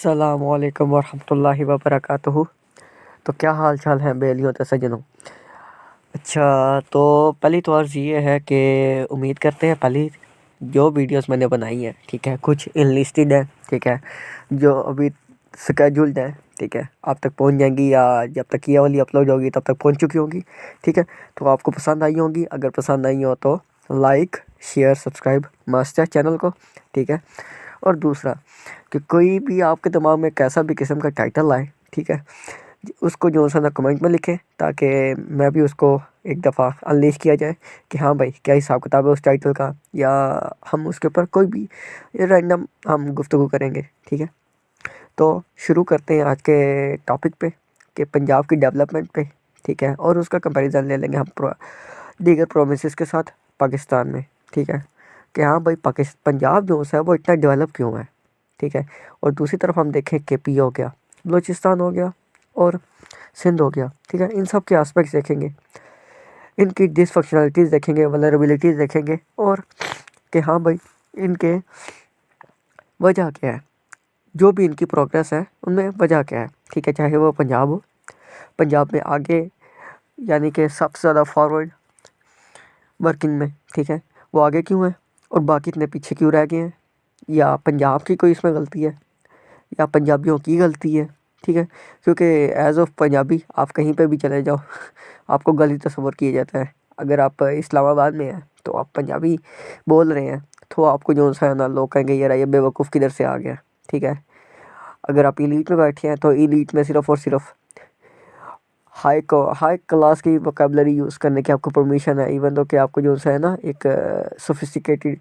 अस्सलामुअलैकुम वरहमतुल्लाहि वबरकातुहू। तो क्या हाल चाल है बेलियों तो सज्जनों। अच्छा, तो पहली तो अर्ज़ ये है कि उम्मीद करते हैं पहली जो वीडियोस मैंने बनाई है, ठीक है, कुछ इनलिस्टेड है, ठीक है, जो अभी स्केड्यूल्ड है, ठीक है, आप तक पहुंच जाएंगी या जब तक ये वाली अपलोड होगी तब तक पहुंच चुकी होंगी, ठीक है। तो आपको पसंद आई होंगी, अगर पसंद आई हो तो लाइक शेयर सब्सक्राइब मस्त है चैनल को, ठीक है। और दूसरा कि कोई भी आपके दिमाग में कैसा भी किस्म का टाइटल आए, ठीक है, उसको जो है ना कमेंट में लिखें ताकि मैं भी उसको एक दफ़ा अनलीश किया जाए कि हाँ भाई क्या हिसाब किताब है उस टाइटल का, या हम उसके ऊपर कोई भी रैंडम हम गुफ्तगू करेंगे, ठीक है। तो शुरू करते हैं आज के टॉपिक पे कि पंजाब की डेवलपमेंट पे, ठीक है, और उसका कंपैरिजन ले लेंगे हम दीगर प्रोविंसेस के साथ पाकिस्तान में, ठीक है, कि हाँ भाई पाकिस्तान पंजाब जो है वो इतना डेवलप क्यों है, ठीक है। और दूसरी तरफ हम देखें केपी हो गया, बलूचिस्तान हो गया और सिंध हो गया, ठीक है, इन सब के एस्पेक्ट्स देखेंगे, इनकी डिसफंक्शनलिटीज़ देखेंगे, वल्नरेबिलिटीज़ देखेंगे, और कि हाँ भाई इनके वजह क्या है, जो भी इनकी प्रोग्रेस है उनमें वजह क्या है, ठीक है। चाहे वो पंजाब हो, पंजाब में आगे यानी कि सबसे ज़्यादा फॉरवर्ड वर्किंग में, ठीक है, वो आगे क्यों है और बाकी इतने पीछे क्यों रह गए हैं, या पंजाब की कोई इसमें गलती है या पंजाबियों की गलती है, ठीक है। क्योंकि एज ऑफ पंजाबी आप कहीं पे भी चले जाओ आपको गलत तस्वर किया जाता है। अगर आप इस्लामाबाद में हैं तो आप पंजाबी बोल रहे हैं तो आपको जो सा है ना लोग कहेंगे यार ये बेवकूफ़ किधर से आ गया, ठीक है। अगर आप इलीट में बैठे हैं तो इलीट में सिर्फ़ और सिर्फ हाई क्लास की वोकेबलरी यूज़ करने की आपको परमिशन है, इवन तो कि आपको जो है ना एक सोफिस्टिकेटेड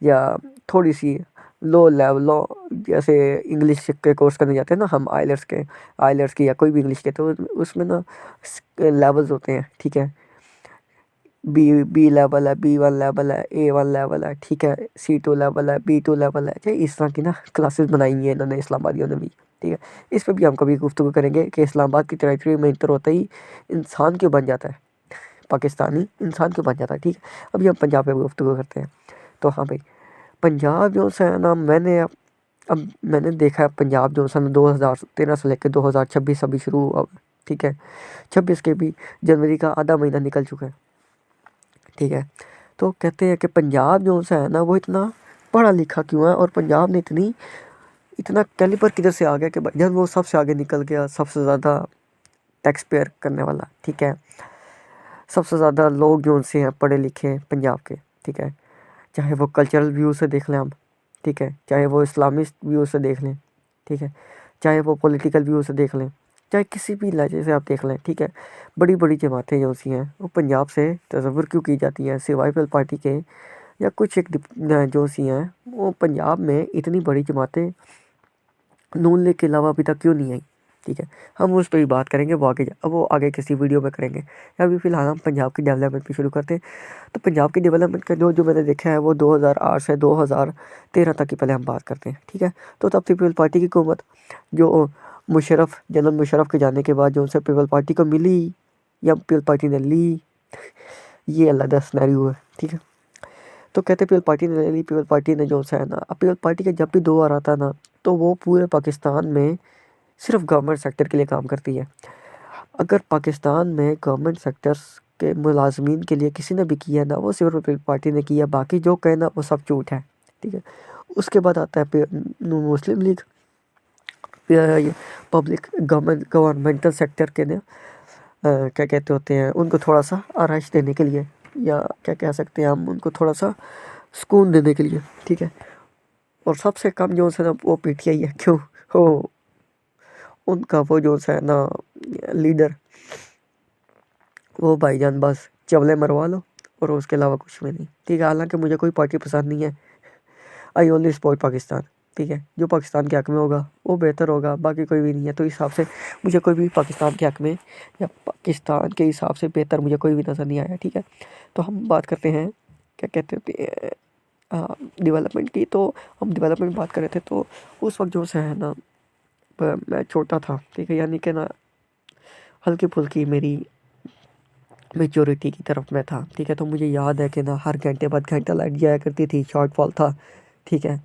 या थोड़ी सी लो लेवल लो जैसे इंग्लिश के कोर्स करने जाते हैं ना हम आइलर्स के या कोई भी इंग्लिश के, तो उसमें ना लेवल्स होते हैं, ठीक है। बी लेवल है, B1 लेवल है, A1 लेवल है, ठीक है, C2 लेवल है, B2 लेवल है, ठीक, इस तरह की ना क्लासेस बनाई हैं इन्होंने इस्लामाबादियों ने भी, ठीक है। इस पर भी हम कभी गुफ्तगू करेंगे कि इस्लामाबाद की टेरिटरी में इंटर होते ही इंसान क्यों बन जाता है, पाकिस्तानी इंसान क्यों बन जाता है, ठीक है। अभी हम पंजाब पे गुफ्तगू करते हैं। तो हाँ भाई पंजाब जो है ना अब मैंने देखा है पंजाब जो है ना 2013 से लेकर 2026 अभी शुरू हुआ है, ठीक है। 26 के भी जनवरी का आधा महीना निकल चुका है, ठीक है। तो कहते हैं कि पंजाब जो सा है ना वो इतना पढ़ा लिखा क्यों है और पंजाब ने इतना कैलिबर किधर से आ गया कि भाईजान वो सबसे आगे निकल गया, सबसे ज़्यादा टैक्स पेयर करने वाला, ठीक है, सबसे ज़्यादा लोग जो उनसे हैं पढ़े लिखे हैं पंजाब के, ठीक है। चाहे वो कल्चरल व्यू से देख लें हम, ठीक है, चाहे वो इस्लामिस्ट व्यू से देख लें, ठीक है, चाहे वो पॉलिटिकल व्यू से देख लें, चाहे किसी भी लहजे से आप देख लें, ठीक है। बड़ी बड़ी जमातें जो सी हैं वो पंजाब से तस्वुर क्यों की जाती हैं सिवाय पीपल पार्टी के, या कुछ एक जो सी हैं वो पंजाब में इतनी बड़ी जमातें नून लीग के अलावा अभी तक क्यों नहीं आई, ठीक है। हम उस पर ही बात करेंगे, वो आगे किसी वीडियो में करेंगे। अभी फ़िलहाल हम पंजाब की डेवलपमेंट पे शुरू करते हैं। तो पंजाब की डेवलपमेंट का जो जो मैंने देखा है वो 2008 से 2013 तक की पहले हम बात करते हैं, ठीक है। तो तब से पीपल पार्टी की हुकूमत जो जनरल मुशर्रफ के जाने के बाद जो उनसे पीपल पार्टी को मिली या पीपल पार्टी ने ली, ये अलग सिनेरियो है, ठीक है। तो कहते पीपल पार्टी ने ले ली, पीपल पार्टी ने जो है ना, अब पीपल पार्टी का जब भी दो आ रहा था ना तो वो पूरे पाकिस्तान में सिर्फ गवर्नमेंट सेक्टर के लिए काम करती है। अगर पाकिस्तान में गवर्नमेंट सेक्टर्स के मुलाजमीन के लिए किसी ने भी किया ना वो सिर्फ पीपल पार्टी ने किया, बाकी जो कहना वो सब झूठ है, ठीक है। उसके बाद आता है मुस्लिम लीग, ये पब्लिक गवर्नमेंटल सेक्टर के ने क्या कहते होते हैं उनको थोड़ा सा आराइश देने के लिए, या क्या कह सकते हैं हम उनको थोड़ा सा सुकून देने के लिए, ठीक है। और सबसे कम जो है ना वो पीटीआई है, क्यों हो उनका वो जो है ना लीडर, वो भाईजान बस चवले मरवा लो और उसके अलावा कुछ भी नहीं, ठीक है। हालांकि मुझे कोई पार्टी पसंद नहीं है, आई ओनली सपोर्ट पाकिस्तान, ठीक है। जो पाकिस्तान के हक़ में होगा वो बेहतर होगा, बाकी कोई भी नहीं है। तो इस हिसाब से मुझे कोई भी पाकिस्तान के हक़ में या पाकिस्तान के हिसाब से बेहतर मुझे कोई भी नज़र नहीं आया, ठीक है। तो हम बात करते हैं क्या कहते हैं डेवलपमेंट की। तो हम डेवलपमेंट बात कर रहे थे तो उस वक्त जो है ना मैं छोटा था, ठीक है, यानी कि ना हल्की फुल्की मेरी मेच्योरिटी की तरफ मैं था, ठीक है। तो मुझे याद है कि ना हर घंटे बाद घंटा लाइट जाया करती थी, शॉर्टफॉल था, ठीक है।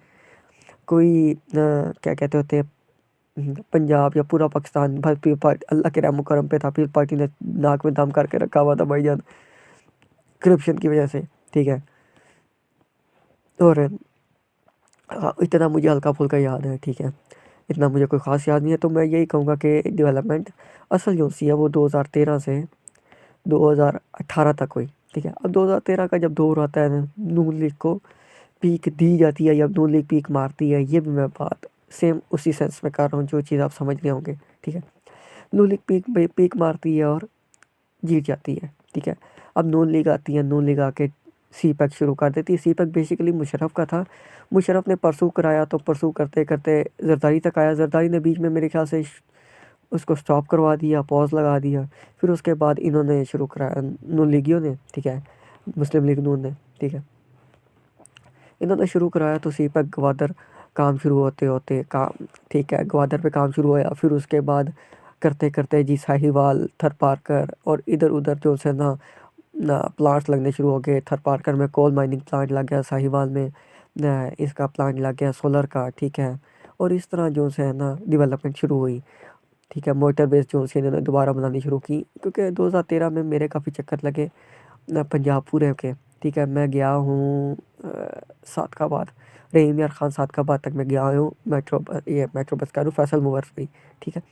कोई क्या कहते होते हैं पंजाब या पूरा पाकिस्तान भर पीर पार्टी अल्लाह के रहम करम पे था, पीर पार्टी ने नाक में दम करके रखा हुआ था भाईजान, करप्शन की वजह से, ठीक है। और हाँ, इतना मुझे हल्का फुल्का याद है, ठीक है, इतना मुझे कोई ख़ास याद नहीं है। तो मैं यही कहूँगा कि डेवलपमेंट असल जो सी है वो 2013 से 2018 तक हुई, ठीक है। अब 2013 का जब दौर आता है ना, नून लीग को पीक दी जाती है या नून लीग पीक मारती है, ये भी मैं बात सेम उसी सेंस में कर रहा हूँ जो चीज़ आप समझ रहे होंगे, ठीक है। नून लीग पीक मारती है और जीत जाती है, ठीक है। अब नून लीग आती है, नून लीग आके सी पैक शुरू कर देती है। सी पैक बेसिकली मुशर्रफ का था, मुशर्रफ ने परसू कराया, तो परसू करते करते जरदारी तक आया, जरदारी ने बीच में मेरे ख्याल से उसको स्टॉप करवा दिया, पॉज लगा दिया। फिर उसके बाद इन्होंने शुरू कराया नून लीगियों ने, ठीक है, मुस्लिम लीग नून ने, ठीक है, इन्होंने शुरू कराया। तो सी पैक गवादर काम शुरू होते होते काम, ठीक है, ग्वादर पे काम शुरू होया। फिर उसके बाद करते करते जी साहिवाल, थर पार्कर और इधर उधर जो है ना प्लांट्स लगने शुरू हो गए। थर पार्कर में कोल माइनिंग प्लांट लग गया, साहिवाल में इसका प्लांट लग गया सोलर का, ठीक है। और इस तरह जो है ना डेवलपमेंट शुरू हुई, ठीक है। मोटर बेस जो से इन्होंने दोबारा बनानी शुरू की, क्योंकि 2013 में मेरे काफ़ी चक्कर लगे ना पंजाब पूरे के, ठीक है। मैं गया हूँ सादकाबाद, रहीम यार खान सादकाबाद तक मैं गया हूँ, मेट्रो बस का फैसल मूवर्स भी, ठीक है।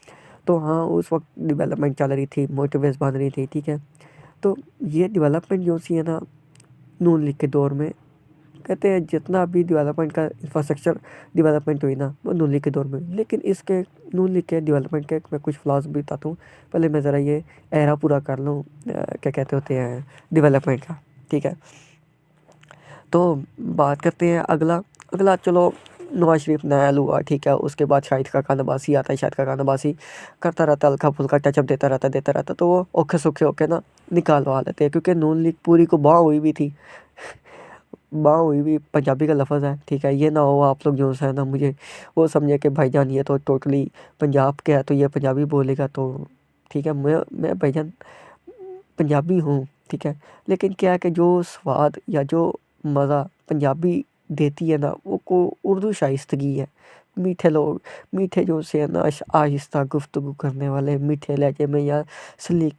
तो हाँ, उस वक्त डेवलपमेंट चल रही थी, मोटरवेज बन रही थी, ठीक है। तो ये डेवलपमेंट जो सी है ना नून लीग के दौर में, कहते हैं जितना भी डेवलपमेंट का इंफ्रास्ट्रक्चर डेवलपमेंट हुई ना वो नून लीग के दौर में। लेकिन इसके नून लीग के डेवलपमेंट के मैं कुछ फ्लॉज भी बताता हूँ। पहले मैं ज़रा ये एरा पूरा कर लूँ, क्या कहते होते हैं डेवलपमेंट का, ठीक है। तो बात करते हैं अगला अगला चलो, नवाज शरीफ नया हुआ, ठीक है। उसके बाद शाहिद खान अब्बासी आता है, शाहिद खान अब्बासी करता रहता, हल्का फुल्का टचअप देता रहता, तो वो औखे सौखे होके ना निकालवा लेते हैं, क्योंकि नून लीग पूरी को बाँ हुई भी थी। बाँ हुई भी पंजाबी का लफ्ज़ है, ठीक है। ये ना हो आप लोग जो है ना मुझे वो समझे कि भाईजान ये तो टोटली पंजाब के है तो ये पंजाबी बोलेगा, तो ठीक है। मैं भाईजान पंजाबी हूँ, ठीक है। लेकिन क्या है कि जो स्वाद या जो मज़ा पंजाबी देती है ना वो को उर्दू शाइस्तगी है। मीठे लोग, मीठे जो से है ना आहिस्ता गुफ्तगू करने वाले, मीठे लहजे में या सलीक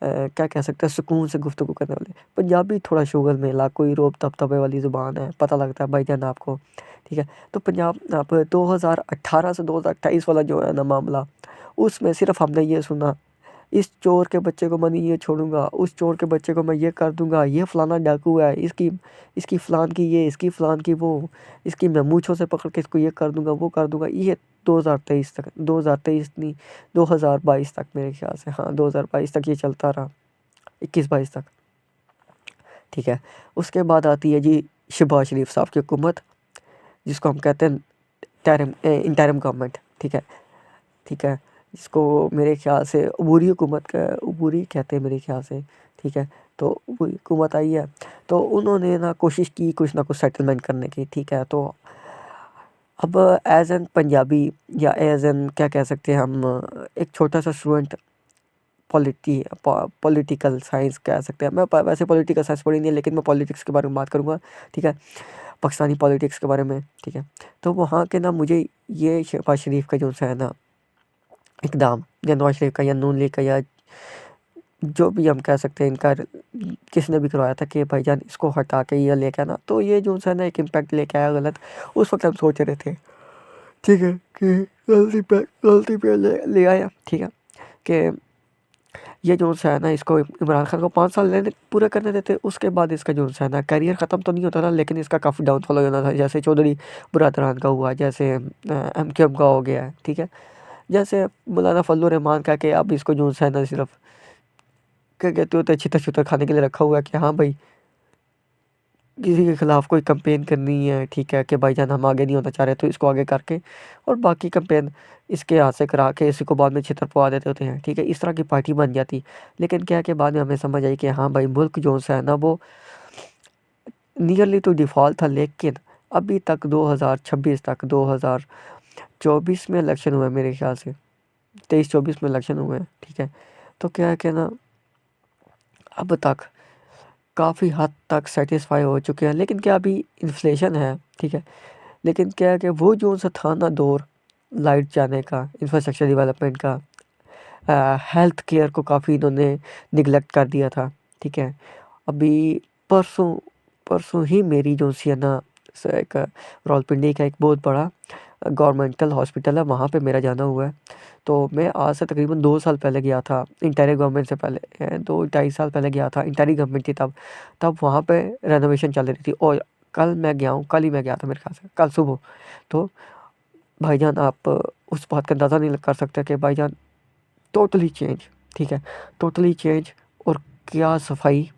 क्या कह सकते हैं सुकून से गुफ्तगू करने वाले। पंजाबी थोड़ा शुगर मेला, कोई रोब तबतबे वाली ज़ुबान है, पता लगता है भाईजान आपको, ठीक है। तो पंजाब आप 2018 से 2028 वाला जो है ना मामला, उसमें सिर्फ हमने ये सुना, इस चोर के बच्चे को मैं ये छोड़ूंगा, उस चोर के बच्चे को मैं ये कर दूंगा, ये फलाना डाकू है, इसकी इसकी फलान की ये, इसकी फलान की वो, इसकी मैं मूंछों से पकड़ के इसको ये कर दूंगा, वो कर दूंगा। ये 2023 तक, 2023 नहीं 2022 तक मेरे ख्याल से, हाँ 2022 तक ये चलता रहा, 21-22 तक, ठीक है। उसके बाद आती है जी शहबाज शरीफ साहब की हुकूमत, जिसको हम कहते हैं इंटरिम गवर्नमेंट, ठीक है, ठीक है। जिसको मेरे ख्याल से अबूरी हुकूमत का अबूरी कहते हैं मेरे ख्याल से, ठीक है। तो वो हुकूमत आई है, तो उन्होंने ना कोशिश की कुछ ना कुछ सेटलमेंट करने की, ठीक है। तो अब एज एन पंजाबी या एज एन क्या कह सकते हैं हम, एक छोटा सा स्टूडेंट पॉलिटिकल साइंस कह सकते हैं। मैं वैसे पॉलिटिकल साइंस पढ़ी नहीं है, लेकिन मैं पॉलिटिक्स के बारे में बात करूँगा, ठीक है, पाकिस्तानी पॉलिटिक्स के बारे में, ठीक है। तो वहाँ के ना मुझे ये शहबाज शरीफ का जो है ना इकदाम, या नवाज शरीफ का या नून लीग का या जो भी हम कह सकते हैं इनका, किसने भी करवाया था कि भाईजान इसको हटा के ये लेके आना, तो ये जो है ना एक इम्पैक्ट लेके आया गलत। उस वक्त हम सोच रहे थे, ठीक है, कि गलती पे ले आया, ठीक है, कि ये जो है ना इसको इमरान खान को 5 साल लेने पूरे करने देते, उसके बाद इसका जो है ना करियर ख़त्म तो नहीं होता था, लेकिन इसका काफ़ी डाउनफॉल हो जाता था। जैसे चौधरी बुरादरान का हुआ, जैसे MQM का हो गया है, ठीक है। जैसे मौलाना फजल रहमान का, कि अब इसको जो है ना सिर्फ क्या कहते होते छितर छुतर खाने के लिए रखा हुआ है, कि हाँ भाई किसी के खिलाफ कोई कंपेन करनी है, ठीक है, कि भाईजान हम आगे नहीं होना चाह रहे तो इसको आगे करके और बाकी कंपेन इसके हाथ से करा के इसी को बाद में छितर पवा देते होते हैं, ठीक है। इस तरह की पार्टी बन जाती। लेकिन क्या है कि बाद में हमें समझ आई कि हाँ भाई मुल्क जो है ना वो नियरली तो डिफ़ॉल्ट था, लेकिन अभी तक 2026 तक 2024 में इलेक्शन हुए मेरे ख्याल से, 23-24 में इलेक्शन हुए हैं, ठीक है। तो क्या है कि ना अब तक काफ़ी हद तक सेटिस्फाई हो चुके हैं, लेकिन क्या अभी इन्फ्लेशन है, ठीक है। लेकिन क्या है कि वो जो सा था ना दौर, लाइट जाने का, इंफ्रास्ट्रक्चर डेवलपमेंट का, हेल्थ केयर को काफ़ी इन्होंने निगलेक्ट कर दिया था। ठीक है, अभी परसों परसों ही मेरी जो सी है ना एक रावलपिंडी का एक बहुत बड़ा गवर्नमेंटल हॉस्पिटल है, वहाँ पे मेरा जाना हुआ है। तो मैं आज से तकरीबन 2 साल पहले गया था, इंटरिम गवर्नमेंट से पहले 2-2.5 साल पहले गया था, इंटरिम गवर्नमेंट थी तब। तब वहाँ पे रेनोवेशन चल रही थी और कल मैं गया हूँ, कल ही मैं गया था मेरे ख्याल से, कल सुबह। तो भाईजान आप उस बात का अंदाज़ा नहीं कर सकते कि भाईजान टोटली चेंज। ठीक है, टोटली चेंज। और क्या सफाई,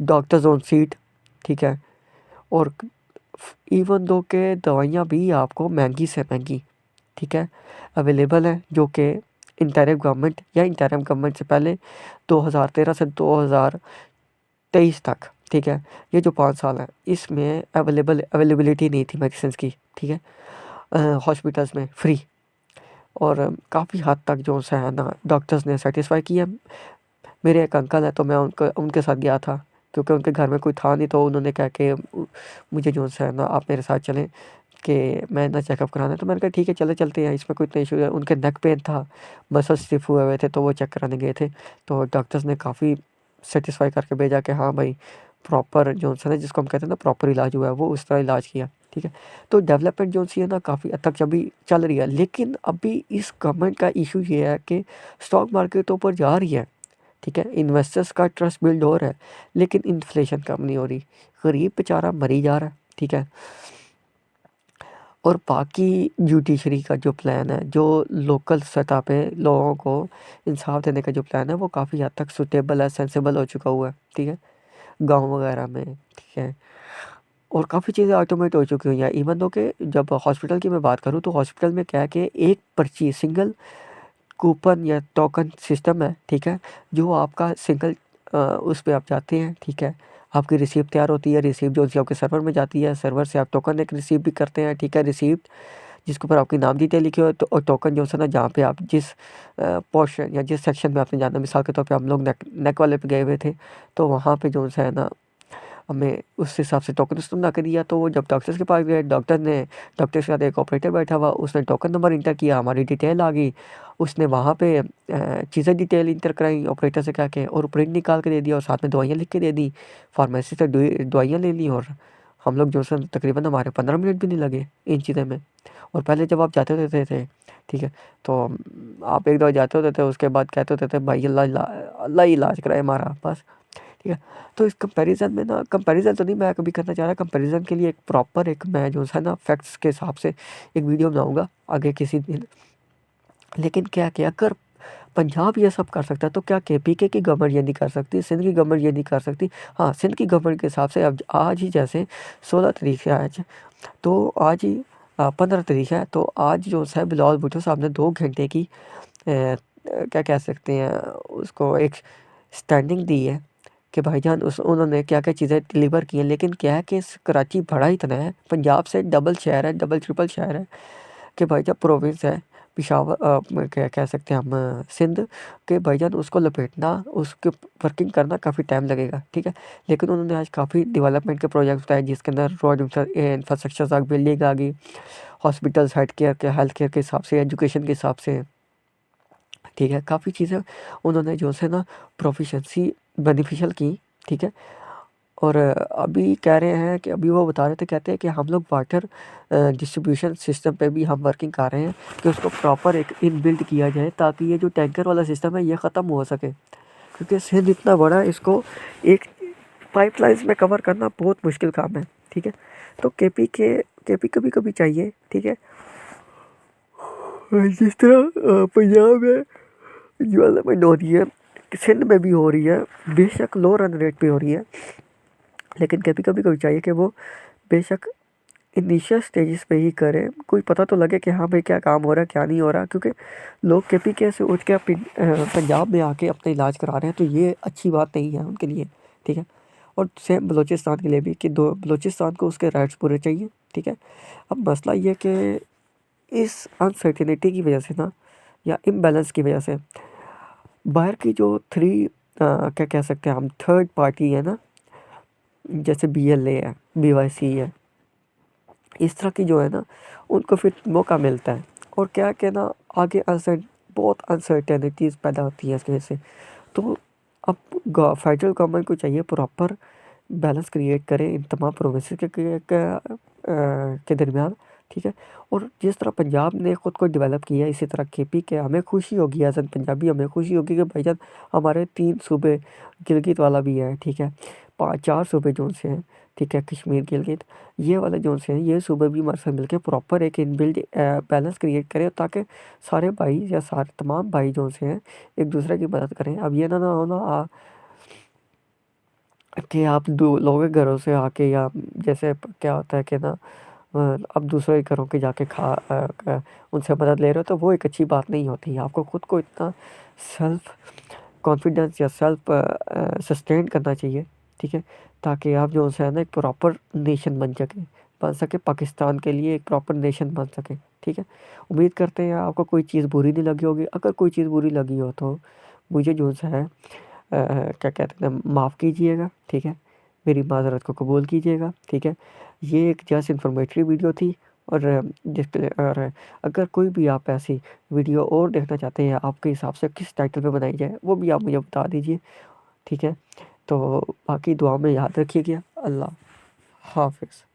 डॉक्टर्स ऑन सीट। ठीक है, और इवन दो के दवाइयाँ भी आपको महंगी से महंगी, ठीक है, अवेलेबल है, जो कि इंटरिम गवर्नमेंट या इंटरिम गवर्नमेंट से पहले 2013 से 2023 तक, ठीक है, ये जो 5 साल हैं इसमें अवेलेबिलिटी नहीं थी मेडिसिन की। ठीक है, हॉस्पिटल्स में फ्री। और काफ़ी हद तक जो है ना डॉक्टर्स ने सेटिस्फाई किया। मेरे एक अंकल हैं तो मैं उनके साथ गया था, क्योंकि उनके घर में कोई था नहीं, तो उन्होंने कहा कि मुझे जो है ना आप मेरे साथ चलें कि मैं ना चेकअप कराना है। तो मैंने कहा ठीक है चले चलते हैं, इसमें कोई इतना इशू है। उनके नेक पेन था, मसल स्टिफ हुए हुए थे, तो वो चेक कराने गए थे। तो डॉक्टर्स ने काफ़ी सेटिस्फाई करके भेजा कि हाँ भाई प्रॉपर जो है ना, जिसको हम कहते हैं ना प्रॉपर इलाज हुआ है, वो उस तरह इलाज किया। ठीक है, तो डेवलपमेंट जो सी है ना काफ़ी हद तक अभी चल रही है। लेकिन अभी इस गवर्नमेंट का इशू ये है कि स्टॉक मार्केट तो ऊपर जा रही है, ठीक है, इन्वेस्टर्स का ट्रस्ट बिल्ड हो रहा है, लेकिन इन्फ्लेशन कम नहीं हो रही, गरीब बेचारा मरी जा रहा है। ठीक है, और बाकी जुडिशरी का जो प्लान है, जो लोकल सतह पे लोगों को इंसाफ देने का जो प्लान है, वो काफ़ी हद तक सुटेबल है, सेंसेबल हो चुका हुआ है। ठीक है, गाँव वगैरह में। ठीक है, और काफ़ी चीज़ें ऑटोमेट हो चुकी हुई हैं। इवन दो कि जब हॉस्पिटल की मैं बात करूँ तो हॉस्पिटल में क्या है कि एक पर्ची, सिंगल कूपन या टोकन सिस्टम है। ठीक है, जो आपका सिंगल उस पे आप जाते हैं। ठीक है, आपकी रिसीप्ट तैयार होती है, रिसीप्ट जो सी आपके सर्वर में जाती है, सर्वर से आप टोकन एक रिसीव भी करते हैं। ठीक है, रिसीप्ट जिसके ऊपर आपकी नाम डिटेल लिखी हो, तो और टोकन जो है ना जहाँ पे आप जिस पोर्शन या जिस सेक्शन में आपने जाना, मिसाल के तौर पे हम लोग नेक वाले पे गए हुए थे, तो वहाँ पे जो है ना हमें उस हिसाब से टोकन सिस्टम ला के दिया। तो वो जब डॉक्टर्स के पास गए, डॉक्टर के साथ एक ऑपरेटर बैठा हुआ, उसने टोकन नंबर इंटर किया, हमारी डिटेल आ गई। उसने वहाँ पे चीज़ें डिटेल इंटर कराई ऑपरेटर से कह के, और प्रिंट निकाल के दे दिया, और साथ में दवाइयाँ लिख के दे दी। फार्मेसी से दवाइयाँ ले ली, और हम लोग जो है तकरीबन हमारे 15 मिनट भी नहीं लगे इन चीज़ें में। और पहले जब आप जाते होते थे, ठीक है, तो आप एक दफ़ा जाते होते थे, उसके बाद कहते होते थे भाई अल्लाह अल्लाह ही इलाज कराए हमारा बस। ठीक है, तो इस कंपैरिज़न में ना, कंपैरिज़न तो नहीं मैं कभी करना चाह रहा, कंपैरिज़न के लिए एक प्रॉपर एक मैं जो है ना फैक्ट्स के हिसाब से एक वीडियो बनाऊँगा आगे किसी दिन। लेकिन क्या क्या अगर पंजाब ये सब कर सकता है, तो क्या केपीके की गवर्नमेंट ये नहीं कर सकती, सिंध की गवर्नमेंट ये नहीं कर सकती? हाँ, सिंध की गवर्नमेंट के हिसाब से अब आज ही जैसे 16 तारीख है आज, तो आज ही 15 तारीख है, तो आज जो है बिलावल भुट्टो साहब ने 2 घंटे की क्या कह सकते हैं उसको, एक स्टैंडिंग दी है कि भाईजान उस उन्होंने क्या-क्या चीज़ें डिलीवर की हैं। लेकिन क्या है कि कराची बड़ा इतना है, पंजाब से डबल शहर है, डबल ट्रिपल शहर है, कि भाईजान प्रोविंस है पेशावर, क्या कह सकते हैं हम, सिंध के भाईजान उसको लपेटना, उसके वर्किंग करना काफ़ी टाइम लगेगा। ठीक है, लेकिन उन्होंने आज काफ़ी डेवलपमेंट के प्रोजेक्ट बताए, जिसके अंदर रोड इंफ्रास्ट्रक्चर तक बिल्डिंग आ गई, हॉस्पिटल्स हेल्थ केयर के हिसाब से, एजुकेशन के हिसाब से। ठीक है, काफ़ी चीज़ें उन्होंने जो है ना प्रोफिशिएंसी बेनिफिशियल की। ठीक है, और अभी कह रहे हैं कि अभी वो बता रहे थे, कहते हैं कि हम लोग वाटर डिस्ट्रीब्यूशन सिस्टम पे भी हम वर्किंग कर रहे हैं कि उसको प्रॉपर एक इनबिल्ट किया जाए, ताकि ये जो टैंकर वाला सिस्टम है ये ख़त्म हो सके, क्योंकि सिंध इतना बड़ा है, इसको एक पाइपलाइंस में कवर करना बहुत मुश्किल काम है। ठीक है, तो केपी कभी कभी चाहिए। ठीक है, जिस तरह पंजाब में डेवलपमेंट हो रही है, सिंध में भी हो रही है, बेशक लो रन रेट पे हो रही है, लेकिन कभी कभी चाहिए कि वो बेशक इनिशियल स्टेजेस पे ही करें, कोई पता तो लगे कि हाँ भाई क्या काम हो रहा है क्या नहीं हो रहा। क्योंकि लोग केपीके से उठ के पंजाब में आके अपना इलाज करा रहे हैं, तो ये अच्छी बात नहीं है उनके लिए। ठीक है, और सेम बलूचिस्तान के लिए भी, कि दो बलूचिस्तान को उसके राइट्स पूरे चाहिए। ठीक है, अब मसला ये कि इस अनसर्टिनिटी की वजह से ना, या इम्बैलेंस की वजह से, बाहर की जो क्या कह सकते हैं हम, थर्ड पार्टी है ना, जैसे बीएलए है, बीवाईसी है, इस तरह की जो है ना, उनको फिर मौका मिलता है, और क्या कहना आगे बहुत अनसर्टेनिटीज़ पैदा होती है इसकी वजह से। तो अब फेडरल गवर्नमेंट को चाहिए प्रॉपर बैलेंस क्रिएट करे इन तमाम प्रोविंसेस के दरमियान, ठीक है। और जिस तरह पंजाब ने खुद को डेवलप किया इसी तरह केपी के हमें खुशी होगी एज एन पंजाबी, हमें खुशी होगी कि भाईजान हमारे 3 सूबे गिलगित वाला भी है, ठीक है। 4 सूबे जोन से हैं, ठीक है, कश्मीर गिलगित ये वाले जोन से हैं, ये सूबे भी हमारे साथ मिलकर प्रॉपर एक इनबिल्ट बैलेंस क्रिएट करें ताकि सारे भाई या सारे तमाम भाई जोन से हैं एक दूसरे की मदद करें। अब ये ना होना कि आप दो लोगों के घरों से आके या जैसे क्या होता है कि ना अब दूसरे के घरों के जाके उनसे मदद ले रहे हो तो वो एक अच्छी बात नहीं होती है। आपको खुद को इतना सेल्फ कॉन्फिडेंस या सेल्फ सस्टेन करना चाहिए, ठीक है, ताकि आप जो है ना एक प्रॉपर नेशन बन सके पाकिस्तान के लिए एक प्रॉपर नेशन बन सके, ठीक है। उम्मीद करते हैं आपको कोई चीज़ बुरी नहीं लगी होगी। अगर कोई चीज़ बुरी लगी हो तो मुझे जो है क्या कहते हैं माफ़ कीजिएगा, ठीक है, मेरी माज़रत को कबूल कीजिएगा, ठीक है। ये एक जस्ट इन्फॉर्मेटरी वीडियो थी और और अगर कोई भी आप ऐसी वीडियो और देखना चाहते हैं आपके हिसाब से किस टाइटल पे बनाई जाए वो भी आप मुझे बता दीजिए, ठीक है। तो बाकी दुआ में याद रखिएगा। अल्लाह हाफ़िज़।